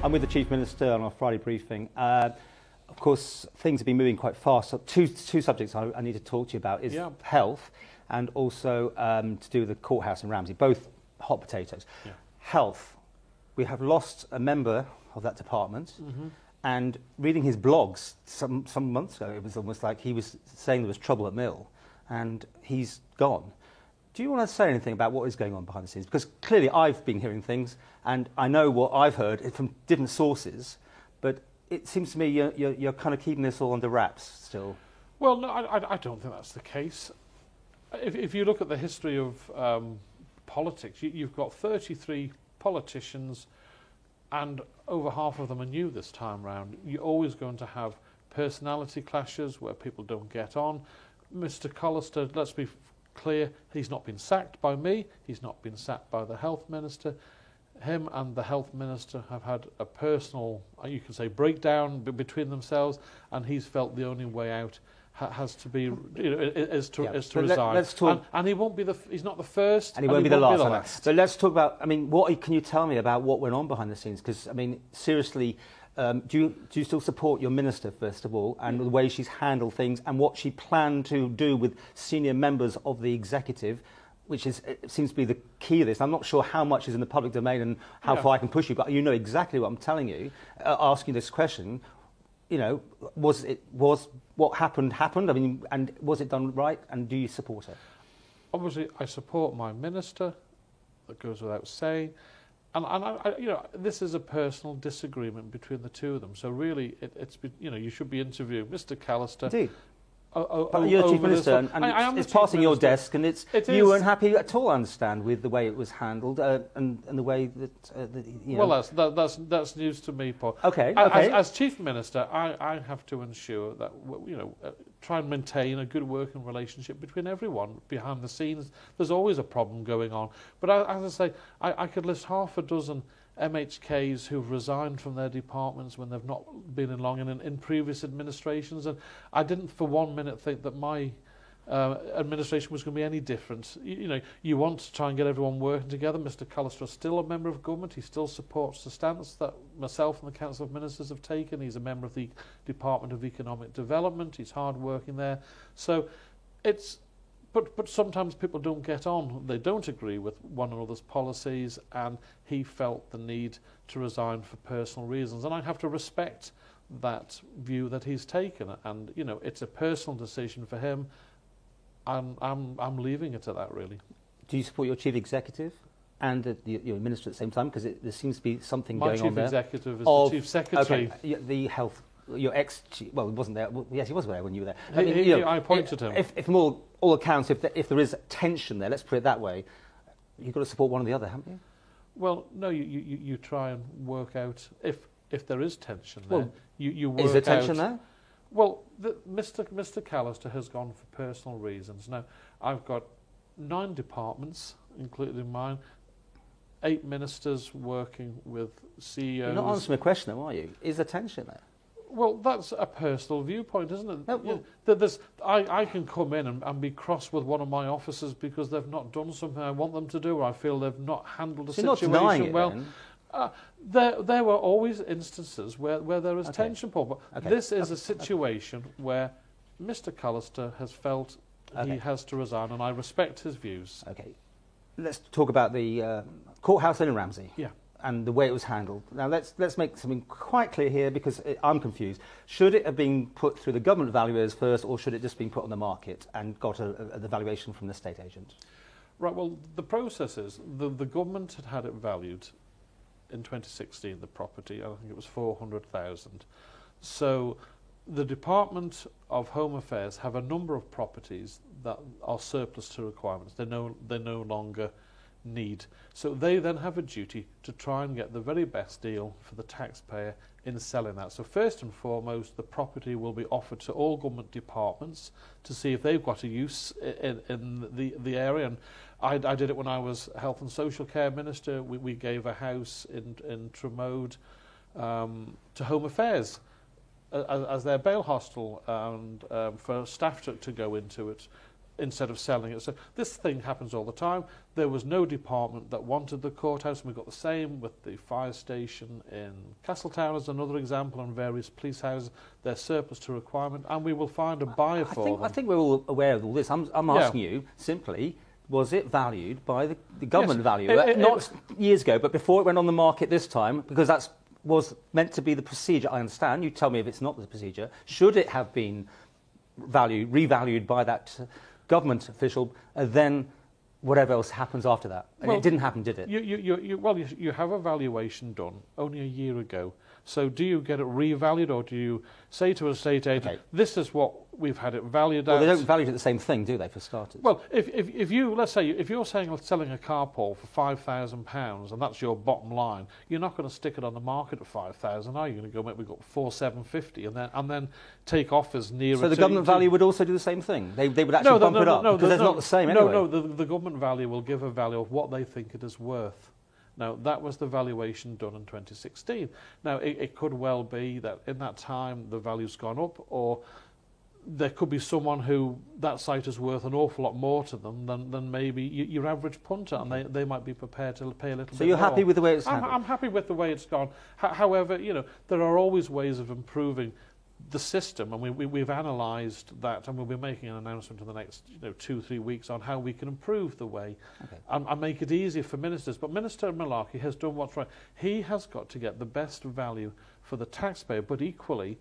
I'm with the Chief Minister on our Friday briefing. Of course, things have been moving quite fast. So two subjects I need to talk to you about is health and also to do with the courthouse in Ramsey, both hot potatoes. Yeah. Health, we have lost a member of that department, and reading his blogs some months ago, it was almost like he was saying there was trouble at Mill, and he's gone. Do you want to say anything about what is going on behind the scenes? Because clearly I've been hearing things, and I know what I've heard from different sources, but it seems to me you're kind of keeping this all under wraps still. Well, no, I don't think that's the case. If you look at the history of politics, you've got 33 politicians, and over half of them are new this time round. You're always going to have personality clashes where people don't get on. Mr. Callister, let's be clear, he's not been sacked by me, he's not been sacked by the health minister. Him and the health minister have had a personal, you can say, breakdown between themselves, and he's felt the only way out has to be, is to resign. Let's talk. And he won't be he's not the first, and he won't be the last. So let's talk about. I mean, what can you tell me about what went on behind the scenes? Because I mean, seriously, do you still support your minister first of all, and the way she's handled things, and what she planned to do with senior members of the executive? Which seems to be the key of this. I'm not sure how much is in the public domain and how far I can push you, but you know exactly what I'm telling you. Asking this question, you know, was what happened? I mean, and was it done right? And do you support her? Obviously, I support my minister. That goes without saying. And I, you know, this is a personal disagreement between the two of them. So really, you should be interviewing Mr. Callister. Indeed. But you're the Chief Minister, and it's passing your desk, and you weren't happy at all, I understand, with the way it was handled and the way that, you know. Well, that's news to me, Paul. Okay. As Chief Minister, I have to ensure that, try and maintain a good working relationship between everyone behind the scenes. There's always a problem going on. But as I say, I could list half a dozen MHKs who've resigned from their departments when they've not been in long in previous administrations, and I didn't for 1 minute think that my administration was going to be any different. You want to try and get everyone working together. Mr. Callister is still a member of government. He still supports the stance that myself and the Council of Ministers have taken. He's a member of the Department of Economic Development. He's hard working there. So it's But sometimes people don't get on. They don't agree with one another's policies, and he felt the need to resign for personal reasons. And I have to respect that view that he's taken. And it's a personal decision for him, and I'm leaving it at that, really. Do you support your chief executive and your minister at the same time? Because there seems to be something going on there. My chief executive is the chief secretary. Okay, the health. Your ex-chief, well, he wasn't there. Well, yes, he was there when you were there. I appointed him. If from all accounts, if there is tension there, let's put it that way, you've got to support one or the other, haven't you? Well, no, you try and work out if there is tension there. Well, you work out. Is there tension there? Well, Mr. Callister has gone for personal reasons. Now, I've got 9 departments, including mine. 8 ministers working with CEOs. You're not answering a question, though, are you? Is there tension there? Well, that's a personal viewpoint, isn't it? No, well, I can come in and be cross with one of my officers because they've not done something I want them to do, or I feel they've not handled a situation not denying well. It, then? There were always instances where there is tension, Paul. But this is a situation where Mr. Callister has felt he has to resign, and I respect his views. Okay. Let's talk about the courthouse in Ramsey. Yeah. And the way it was handled. Now, let's make something quite clear here, because I'm confused. Should it have been put through the government valuers first, or should it just been put on the market and got the valuation from the estate agent? Right, well, the process is, the government had it valued in 2016, the property, I think it was 400,000. So the Department of Home Affairs have a number of properties that are surplus to requirements. They no longer need. So they then have a duty to try and get the very best deal for the taxpayer in selling that. So first and foremost, the property will be offered to all government departments to see if they've got a use in the area. And I did it when I was Health and Social Care Minister. We gave a house in Tremode to Home Affairs as their bail hostel, and for staff to go into it. instead of selling it. So this thing happens all the time. There was no department that wanted the courthouse, and we've got the same with the fire station in Castletown as another example, and various police houses. They're surplus to requirement, and we will find a buyer for them. I think we're all aware of all this. I'm asking you simply, was it valued by the government valuer, not years ago, but before it went on the market this time, because that was meant to be the procedure. I understand. You tell me if it's not the procedure. Should it have been revalued by that government official, then whatever else happens after that? And it didn't happen, did it? You have a valuation done only a year ago. So do you get it revalued, or do you say to an estate agent, this is what we've had it valued at? Well, they don't value it the same thing, do they, for starters? Well, if you, let's say, if you're selling a carport for £5,000 and that's your bottom line, you're not going to stick it on the market at 5,000, are you? You're going to go, we've got 4,750, and then take offers nearer to... So the government value would also do the same thing? They would actually bump it up, because it's not the same anyway? No, the government value will give a value of what they think it is worth. Now, that was the valuation done in 2016. Now, it could well be that in that time the value's gone up, or there could be someone who that site is worth an awful lot more to them than maybe your average punter, and they might be prepared to pay a little bit more. So you're happy with the way it's happened? I'm happy with the way it's gone. However, there are always ways of improving the system, and we've analysed that, and we'll be making an announcement in the next 2-3 weeks on how we can improve the way and make it easier for ministers. But Minister Malarkey has done what's right. He has got to get the best value for the taxpayer, but equally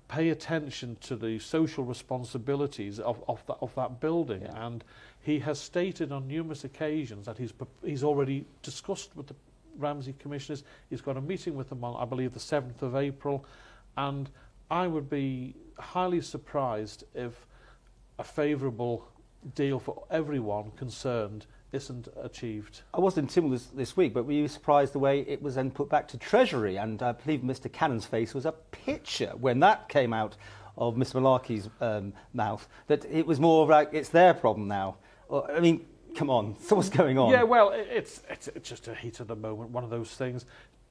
pay attention to the social responsibilities of that building. Yeah. And he has stated on numerous occasions that he's already discussed with the Ramsey Commissioners. He's got a meeting with them on, I believe, the 7th of April, and I would be highly surprised if a favourable deal for everyone concerned isn't achieved. I was in Tynwald this week, but were you surprised the way it was then put back to Treasury? And I believe Mr Cannon's face was a picture when that came out of Mr Malarkey's mouth, that it was more like it's their problem now. I mean, come on, so what's going on? Yeah, well, it's just a heat of the moment, one of those things.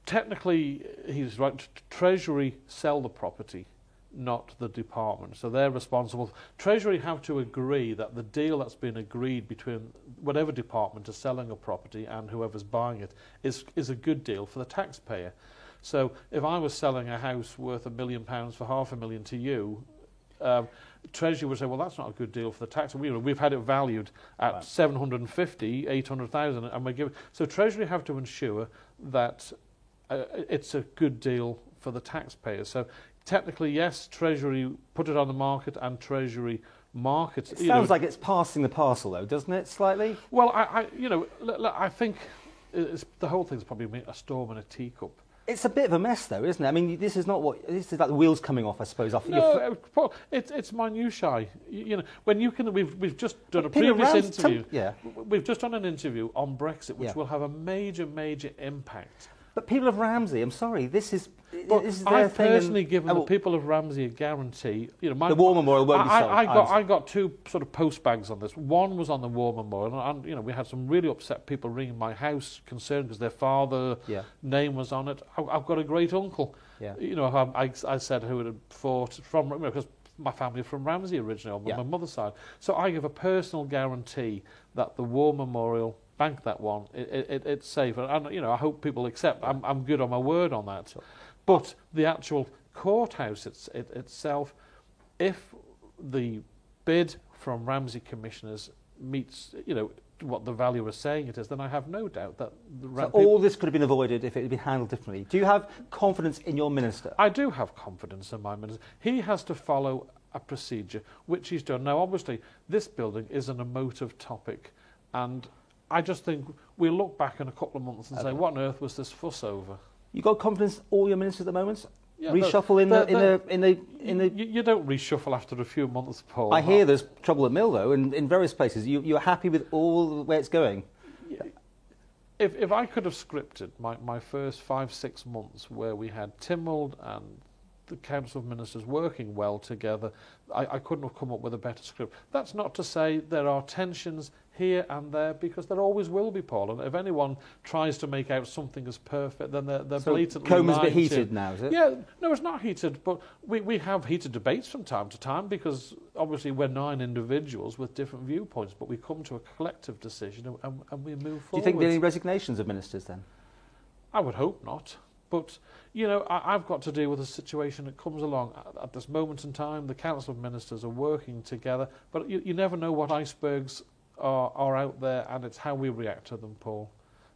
Technically, he's right. Treasury sell the property, not the department. So they're responsible. Treasury have to agree that the deal that's been agreed between whatever department is selling a property and whoever's buying it is a good deal for the taxpayer. So if I was selling a house worth £1 million for £500,000 to you, Treasury would say, well, that's not a good deal for the tax. We've had it valued at 750, 800,000, and we're giving. So Treasury have to ensure that it's a good deal for the taxpayer. So technically, yes, Treasury put it on the market, and Treasury markets. It sounds like it's passing the parcel, though, doesn't it? Slightly. Well, I think the whole thing's probably a storm in a teacup. It's a bit of a mess, though, isn't it? I mean, this is like the wheels coming off, I suppose. No, Paul, it's minutiae. When you can, we've just done a previous interview. We've just done an interview on Brexit, which will have a major impact. But people of Ramsey, I'm sorry, this is their thing. I've personally given the people of Ramsey a guarantee. The War Memorial won't be sold. I got two sort of post bags on this. One was on the War Memorial, and we had some really upset people ringing my house concerned because their father name was on it. I've got a great uncle. Yeah. I said who had fought from, because my family are from Ramsey originally on my mother's side. So I give a personal guarantee that the War Memorial, bank that one, it's safe, and I hope people accept. I'm good on my word on that. Sure. But the actual courthouse itself, if the bid from Ramsey Commissioners meets what the valuer is saying it is, then I have no doubt that all this could have been avoided if it had been handled differently. Do you have confidence in your minister? I do have confidence in my minister. He has to follow a procedure, which he's done. Now, obviously, this building is an emotive topic, and I just think we'll look back in a couple of months and say, what on earth was this fuss over? You got confidence all your ministers at the moment? Yeah, reshuffle in the. You don't reshuffle after a few months, Paul. I hear there's trouble at Mill, though, in various places. You're happy with all the way it's going? If I could have scripted my first 5-6 months where we had Tynwald and the Council of Ministers working well together, I couldn't have come up with a better script. That's not to say there are tensions here and there, because there always will be, Paul. And if anyone tries to make out something as perfect, then they're so blatantly Comer's a bit lying heated now, is it? Yeah, no, it's not heated, but we have heated debates from time to time, because obviously we're 9 individuals with different viewpoints, but we come to a collective decision and we move forward. Do you think there are any resignations of ministers then? I would hope not. But, you know, I've got to deal with a situation that comes along. At this moment in time, the Council of Ministers are working together, but you never know what icebergs are out there, and it's how we react to them, Paul.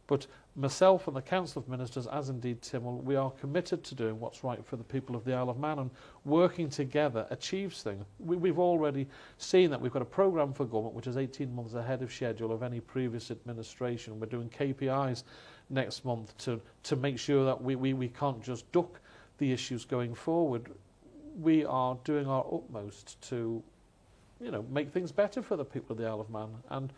But myself and the Council of Ministers, as indeed Tynwald, we are committed to doing what's right for the people of the Isle of Man, and working together achieves things. We've already seen that we've got a programme for government which is 18 months ahead of schedule of any previous administration. We're doing KPIs next month to make sure that we can't just duck the issues going forward. We are doing our utmost to, you know, make things better for the people of the Isle of Man. And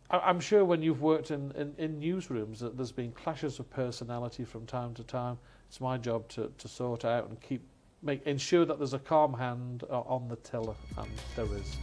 I'm sure when you've worked in newsrooms that there's been clashes of personality from time to time. It's my job to sort out and ensure that there's a calm hand on the tiller, and there is.